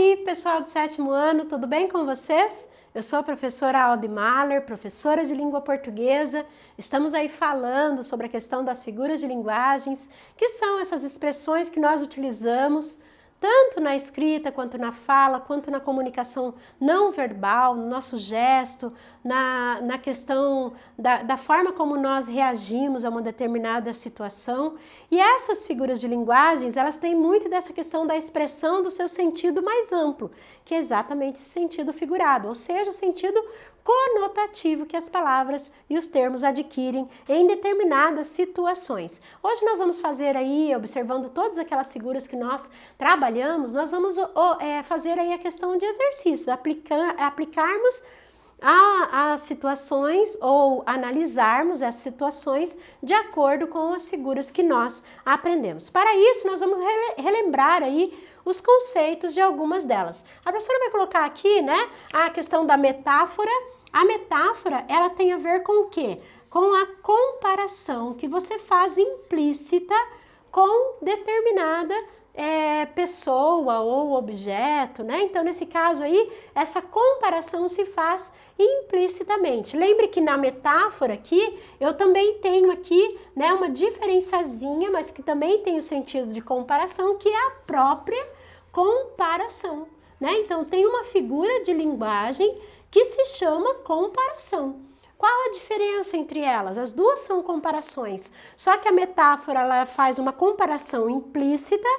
aí, pessoal do 7º ano, tudo bem com vocês? Eu sou a professora Aldi Mahler, professora de língua portuguesa. Estamos aí falando sobre a questão das figuras de linguagens, que são essas expressões que nós utilizamos tanto na escrita, quanto na fala, quanto na comunicação não verbal, no nosso gesto, na questão da forma como nós reagimos a uma determinada situação. E essas figuras de linguagens, elas têm muito dessa questão da expressão do seu sentido mais amplo, que é exatamente esse sentido figurado, ou seja, o sentido conotativo que as palavras e os termos adquirem em determinadas situações. Hoje nós vamos fazer aí, observando todas aquelas figuras que nós trabalhamos, nós vamos fazer aí a questão de exercícios, aplicarmos as situações ou analisarmos as situações de acordo com as figuras que nós aprendemos. Para isso, nós vamos relembrar aí os conceitos de algumas delas. A professora vai colocar aqui, né, a questão da metáfora. A metáfora, ela tem a ver com o quê? Com a comparação que você faz implícita com determinada pessoa ou objeto, né? Então, nesse caso aí, essa comparação se faz implicitamente. Lembre que na metáfora aqui, eu também tenho aqui, né, uma diferençazinha, mas que também tem o sentido de comparação, que é a própria comparação, né? Então, tem uma figura de linguagem que se chama comparação. Qual a diferença entre elas? As duas são comparações, só que a metáfora ela faz uma comparação implícita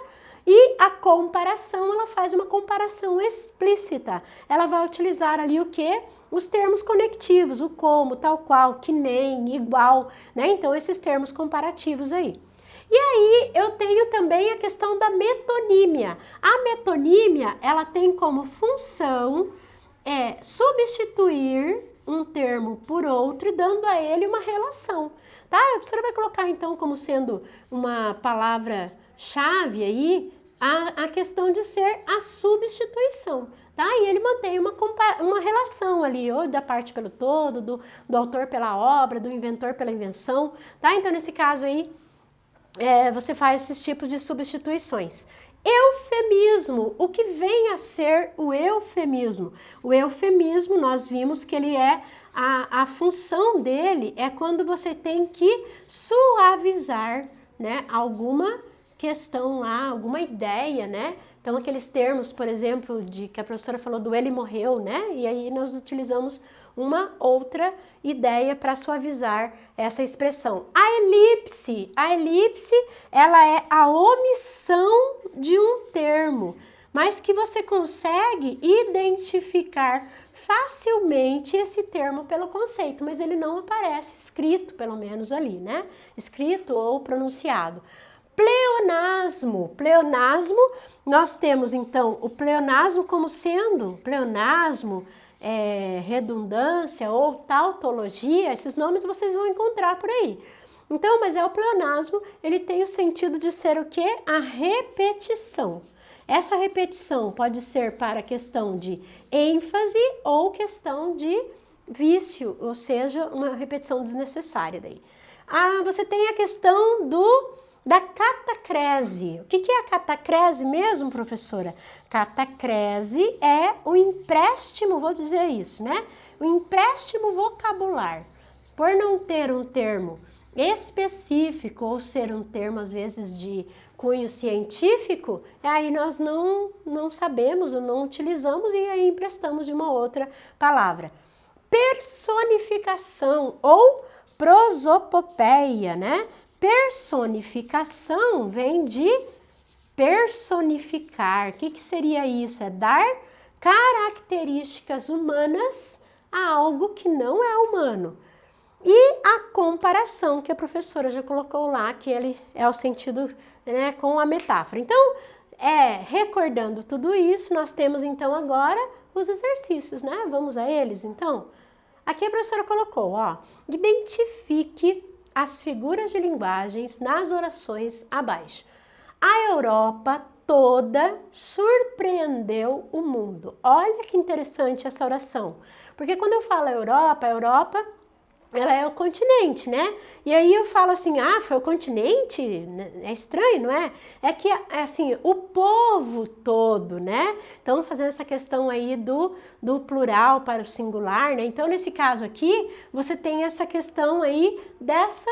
e a comparação ela faz uma comparação explícita. Ela vai utilizar ali o quê? Os termos conectivos, o como, tal qual, que nem, igual, né? Então, esses termos comparativos aí. E aí, eu tenho também a questão da metonímia. A metonímia, ela tem como função substituir um termo por outro, dando a ele uma relação, tá? A professora vai colocar, então, como sendo uma palavra-chave aí, a questão de ser a substituição, tá? E ele mantém uma relação ali, ou da parte pelo todo, do autor pela obra, do inventor pela invenção, tá? Então, nesse caso aí, você faz esses tipos de substituições. Eufemismo, o que vem a ser o eufemismo? O eufemismo, nós vimos que ele a função dele é quando você tem que suavizar, né, alguma questão lá, alguma ideia, né? Então, aqueles termos, por exemplo, que a professora falou do ele morreu, né? E aí nós utilizamos uma outra ideia para suavizar essa expressão. A elipse, ela é a omissão de um termo, mas que você consegue identificar facilmente esse termo pelo conceito, mas ele não aparece escrito, pelo menos ali, né? Escrito ou pronunciado. Pleonasmo, nós temos então o pleonasmo como sendo pleonasmo, redundância ou tautologia, esses nomes vocês vão encontrar por aí. Então, mas o pleonasmo, ele tem o sentido de ser o quê? A repetição. Essa repetição pode ser para questão de ênfase ou questão de vício, ou seja, uma repetição desnecessária daí. Você tem a questão da catacrese. O que é a catacrese mesmo, professora? Catacrese é o empréstimo, vou dizer isso, né? O empréstimo vocabular. Por não ter um termo específico ou ser um termo, às vezes, de cunho científico, aí nós não sabemos ou não utilizamos e aí emprestamos de uma outra palavra. Personificação ou prosopopeia, né? Personificação vem de personificar. O que seria isso? É dar características humanas a algo que não é humano. E a comparação, que a professora já colocou lá, que ele é o sentido, né, com a metáfora. Então, recordando tudo isso, nós temos então agora os exercícios, né? Vamos a eles, então? Aqui a professora colocou, ó, identifique as figuras de linguagens nas orações abaixo. A Europa toda surpreendeu o mundo. Olha que interessante essa oração, porque quando eu falo Europa ela é o continente, né? E aí eu falo assim, ah, foi o continente? É estranho, não é? É que, assim, o povo todo, né? Então, fazendo essa questão aí do plural para o singular, né? Então, nesse caso aqui, você tem essa questão aí dessa,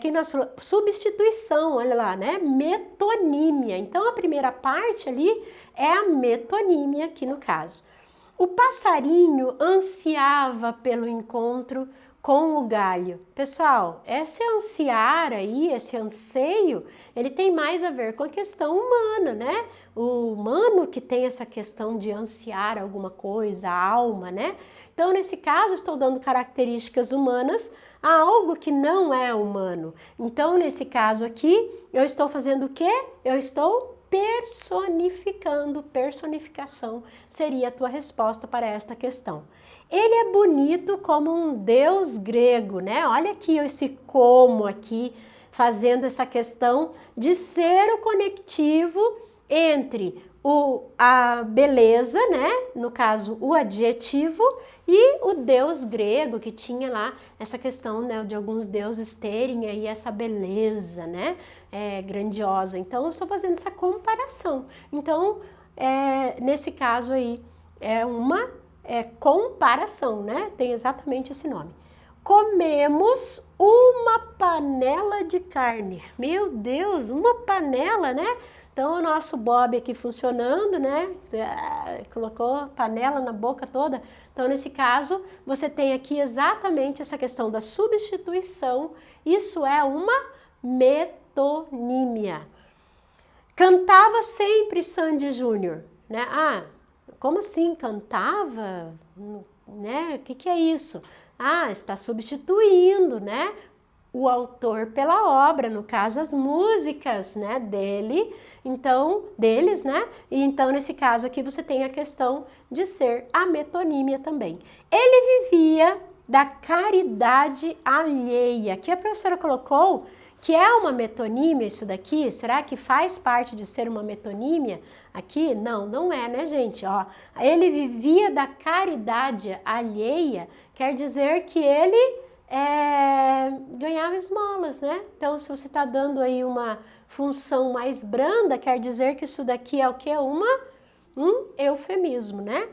que nós falamos, substituição, olha lá, né? Metonímia. Então, a primeira parte ali é a metonímia aqui no caso. O passarinho ansiava pelo encontro com o galho. Pessoal, esse ansiar aí, esse anseio, ele tem mais a ver com a questão humana, né? O humano que tem essa questão de ansiar alguma coisa, a alma, né? Então, nesse caso, estou dando características humanas a algo que não é humano. Então, nesse caso aqui, eu estou fazendo o quê? Eu estou personificando, personificação seria a tua resposta para esta questão. Ele é bonito como um deus grego, né? Olha aqui esse como aqui, fazendo essa questão de ser o conectivo entre a beleza, né? No caso, o adjetivo e o deus grego, que tinha lá essa questão, né, de alguns deuses terem aí essa beleza, né, grandiosa. Então, eu estou fazendo essa comparação. Então, nesse caso aí, é uma comparação, né? Tem exatamente esse nome. Comemos uma panela de carne. Meu Deus, uma panela, né? Então, o nosso Bob aqui funcionando, né? Colocou panela na boca toda. Então, nesse caso, você tem aqui exatamente essa questão da substituição. Isso é uma metonímia. Cantava sempre Sandy Júnior, né? Ah, como assim? Cantava? Né? O que é isso? Ah, está substituindo, né? O autor pela obra, no caso as músicas, né, dele, então, deles, né, e então nesse caso aqui você tem a questão de ser a metonímia também. Ele vivia da caridade alheia, aqui a professora colocou que é uma metonímia isso daqui, será que faz parte de ser uma metonímia aqui? Não, não é, né, gente? Ó, ele vivia da caridade alheia, quer dizer que ele ganhava esmolas, né? Então, se você está dando aí uma função mais branda, quer dizer que isso daqui é o quê? Um eufemismo, né?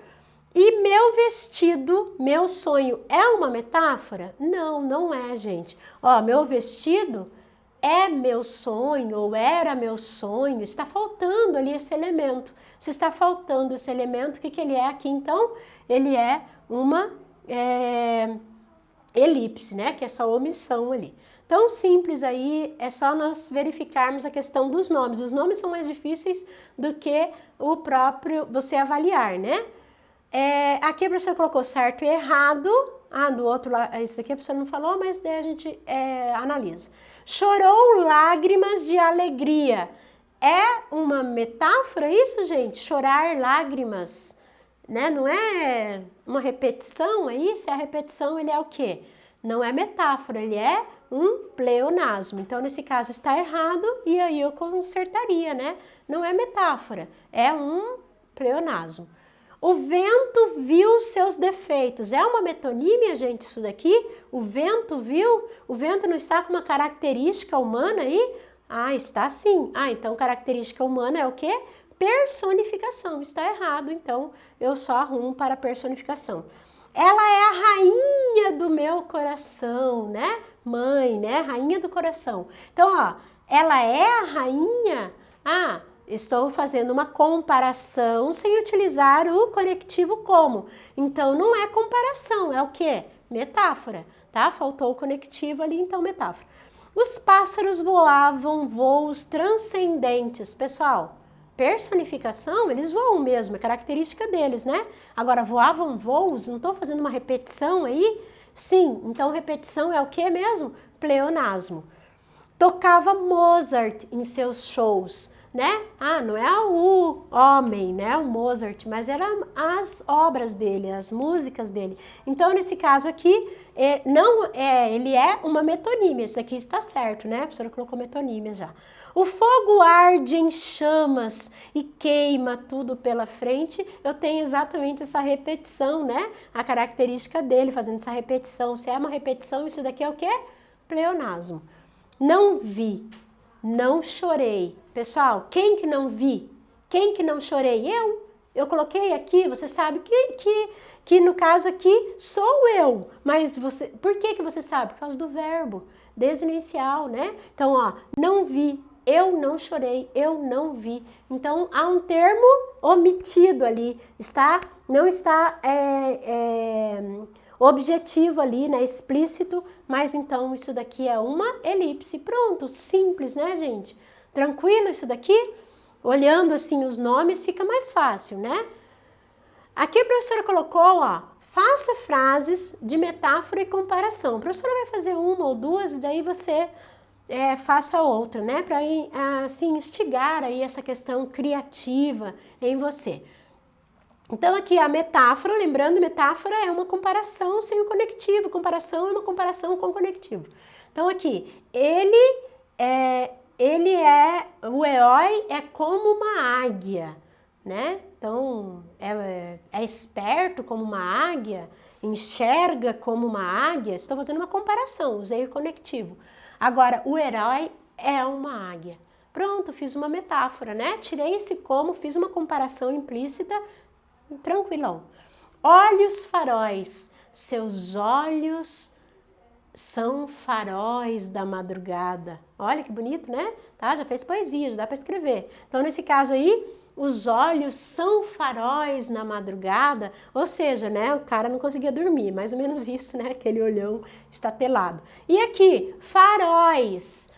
E meu vestido, meu sonho, é uma metáfora? Não, não é, gente. Ó, meu vestido é meu sonho ou era meu sonho, está faltando ali esse elemento. Se está faltando esse elemento, o que ele é aqui, então? Ele é uma elipse, né? Que é essa omissão ali. Então, simples aí, é só nós verificarmos a questão dos nomes. Os nomes são mais difíceis do que o próprio você avaliar, né? Aqui a professora colocou certo e errado. Ah, do outro lado, isso aqui a professora não falou, mas daí a gente analisa. Chorou lágrimas de alegria. É uma metáfora isso, gente? Chorar lágrimas, né? Não é uma repetição, é isso? A repetição, ele é o quê? Não é metáfora, ele é um pleonasmo. Então, nesse caso, está errado e aí eu consertaria, né? Não é metáfora, é um pleonasmo. O vento viu seus defeitos. É uma metonímia, gente, isso daqui? O vento viu? O vento não está com uma característica humana aí? Ah, está sim. Ah, então característica humana é o quê? Personificação. Está errado, então eu só arrumo para personificação. Ela é a rainha do meu coração, né? Mãe, né? Rainha do coração. Então, ó, ela é a rainha? Ah, estou fazendo uma comparação sem utilizar o conectivo como. Então, não é comparação, é o quê? Metáfora, tá? Faltou o conectivo ali, então metáfora. Os pássaros voavam voos transcendentes. Pessoal, personificação, eles voam mesmo, é característica deles, né? Agora, voavam voos, não estou fazendo uma repetição aí? Sim, então repetição é o que mesmo? Pleonasmo. Tocava Mozart em seus shows. né? Ah, não é o homem, né? O Mozart, mas eram as obras dele, as músicas dele. Então, nesse caso aqui, ele é uma metonímia. Isso aqui está certo, né? A professora colocou metonímia já. O fogo arde em chamas e queima tudo pela frente. Eu tenho exatamente essa repetição, né? A característica dele, fazendo essa repetição. Se é uma repetição, isso daqui é o quê? Pleonasmo. Não vi, não chorei. Pessoal, quem que não vi? Quem que não chorei? Eu coloquei aqui, você sabe que no caso aqui sou eu. Mas você, por que você sabe? Por causa do verbo desinicial, né? Então, ó, não vi, eu não chorei, eu não vi. Então, há um termo omitido ali, não está objetivo ali, né, explícito, mas então isso daqui é uma elipse. Pronto, simples, né, gente? Tranquilo isso daqui? Olhando assim os nomes fica mais fácil, né? Aqui a professora colocou, ó, faça frases de metáfora e comparação. A professora vai fazer uma ou duas e daí você faça outra, né? Para assim instigar aí essa questão criativa em você. Então aqui a metáfora, lembrando, metáfora é uma comparação sem o conectivo, comparação é uma comparação com o conectivo. Então aqui, o herói é como uma águia, né? Então é esperto como uma águia, enxerga como uma águia, estou fazendo uma comparação, usei o conectivo. Agora, o herói é uma águia. Pronto, fiz uma metáfora, né? Tirei esse como, fiz uma comparação implícita, tranquilão. Olhos faróis, seus olhos são faróis da madrugada. Olha que bonito, né? Tá? Já fez poesia, já dá para escrever. Então, nesse caso aí, os olhos são faróis na madrugada, ou seja, né? O cara não conseguia dormir, mais ou menos isso, né? Aquele olhão estatelado. E aqui, faróis.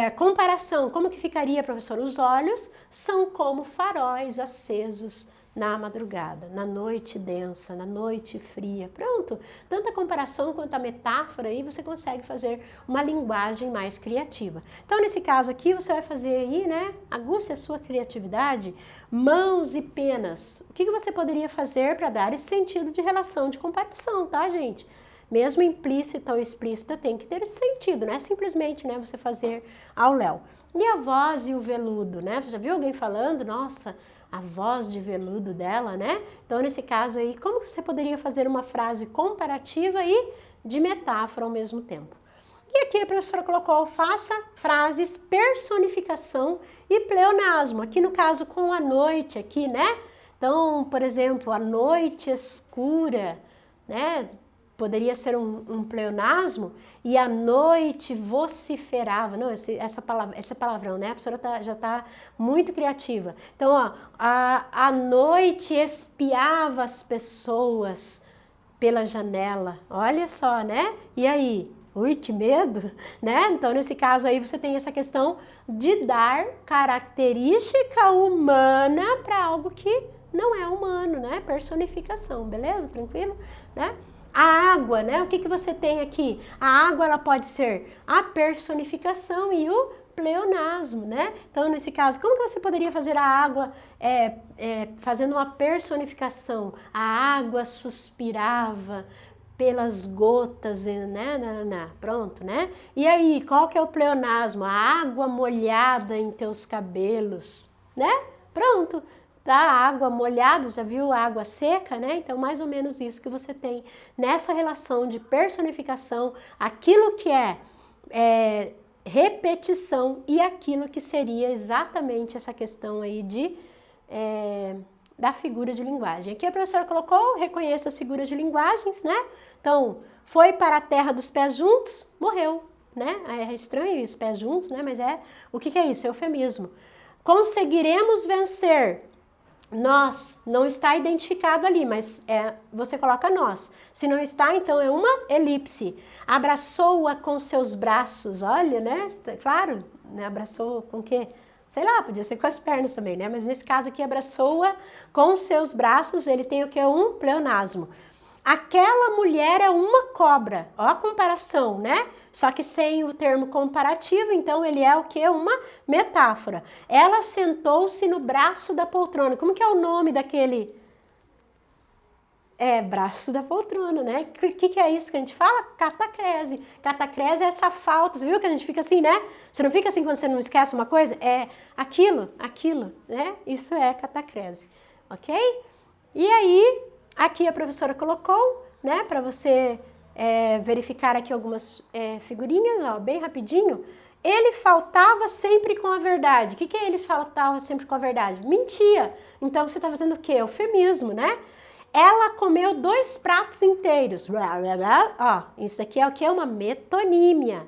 A comparação, como que ficaria, professor? Os olhos são como faróis acesos na madrugada, na noite densa, na noite fria. Pronto, tanto a comparação quanto a metáfora aí você consegue fazer uma linguagem mais criativa. Então, nesse caso aqui, você vai fazer aí, né, aguce a sua criatividade, mãos e penas. O que você poderia fazer para dar esse sentido de relação de comparação, tá, gente? Mesmo implícita ou explícita, tem que ter esse sentido, não é simplesmente, né, você fazer ao léu. E a voz e o veludo, né? Você já viu alguém falando, nossa, a voz de veludo dela, né? Então, nesse caso aí, como que você poderia fazer uma frase comparativa e de metáfora ao mesmo tempo? E aqui a professora colocou, faça frases personificação e pleonasmo. Aqui no caso com a noite, aqui, né? Então, por exemplo, a noite escura, né? Poderia ser um pleonasmo, e a noite vociferava. Não, esse palavrão, né? A professora já está muito criativa. Então, ó, a noite espiava as pessoas pela janela. Olha só, né? E aí? Ui, que medo, né? Então, nesse caso aí, você tem essa questão de dar característica humana para algo que não é humano, né? Personificação, beleza? Tranquilo? Né? A água, né? O que você tem aqui? A água, ela pode ser a personificação e o pleonasmo, né? Então, nesse caso, como que você poderia fazer a água fazendo uma personificação? A água suspirava pelas gotas, né? Pronto, né? E aí, qual que é o pleonasmo? A água molhada em teus cabelos, né? Pronto. Da água molhada, já viu a água seca, né? Então, mais ou menos isso que você tem nessa relação de personificação, aquilo que é repetição e aquilo que seria exatamente essa questão aí da figura de linguagem. Aqui a professora colocou, reconheça as figuras de linguagens, né? Então, foi para a terra dos pés juntos, morreu, né? É estranho os pés juntos, né? Mas o que é isso? É eufemismo. Conseguiremos vencer. Nós, não está identificado ali, mas você coloca nós. Se não está, então é uma elipse. Abraçou-a com seus braços, olha, né? Claro, né? Abraçou com o quê? Sei lá, podia ser com as pernas também, né? Mas nesse caso aqui, abraçou-a com seus braços, ele tem o que? Um pleonasmo. aquela mulher é uma cobra. Ó a comparação, né? Só que sem o termo comparativo, então ele é o quê? Uma metáfora. Ela sentou-se no braço da poltrona. Como que é o nome daquele... braço da poltrona, né? O que é isso que a gente fala? Catacrese. Catacrese é essa falta. Você viu que a gente fica assim, né? Você não fica assim quando você não esquece uma coisa? É aquilo, né? Isso é catacrese, ok? E aí, aqui a professora colocou, né? Para você verificar aqui algumas figurinhas, ó, bem rapidinho. Ele faltava sempre com a verdade. O que é ele faltava sempre com a verdade? Mentia. Então, você está fazendo o quê? Eufemismo, né? Ela comeu 2 pratos inteiros. Ó, isso aqui é o que? Uma metonímia.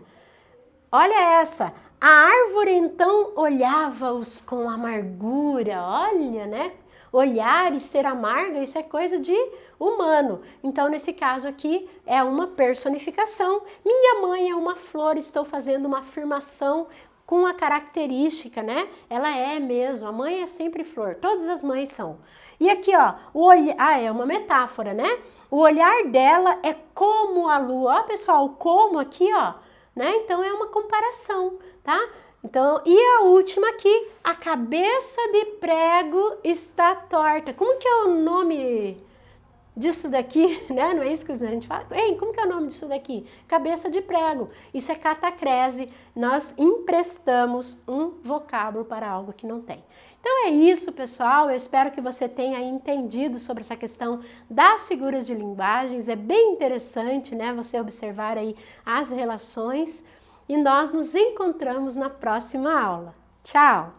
Olha essa. A árvore então olhava-os com amargura. Olha, né? Olhar e ser amarga, isso é coisa de humano. Então, nesse caso aqui, é uma personificação. Minha mãe é uma flor, estou fazendo uma afirmação com a característica, né? Ela é mesmo, a mãe é sempre flor, todas as mães são. E aqui, ó, é uma metáfora, né? O olhar dela é como a lua. Ó, pessoal, o como aqui, ó, né? Então, é uma comparação, tá? Então, e a última aqui, a cabeça de prego está torta. Como que é o nome disso daqui, né? Não é isso que a gente fala? Ei, como que é o nome disso daqui? Cabeça de prego. Isso é catacrese. Nós emprestamos um vocábulo para algo que não tem. Então é isso, pessoal. Eu espero que você tenha entendido sobre essa questão das figuras de linguagens. É bem interessante, né? Você observar aí as relações. E nós nos encontramos na próxima aula. Tchau!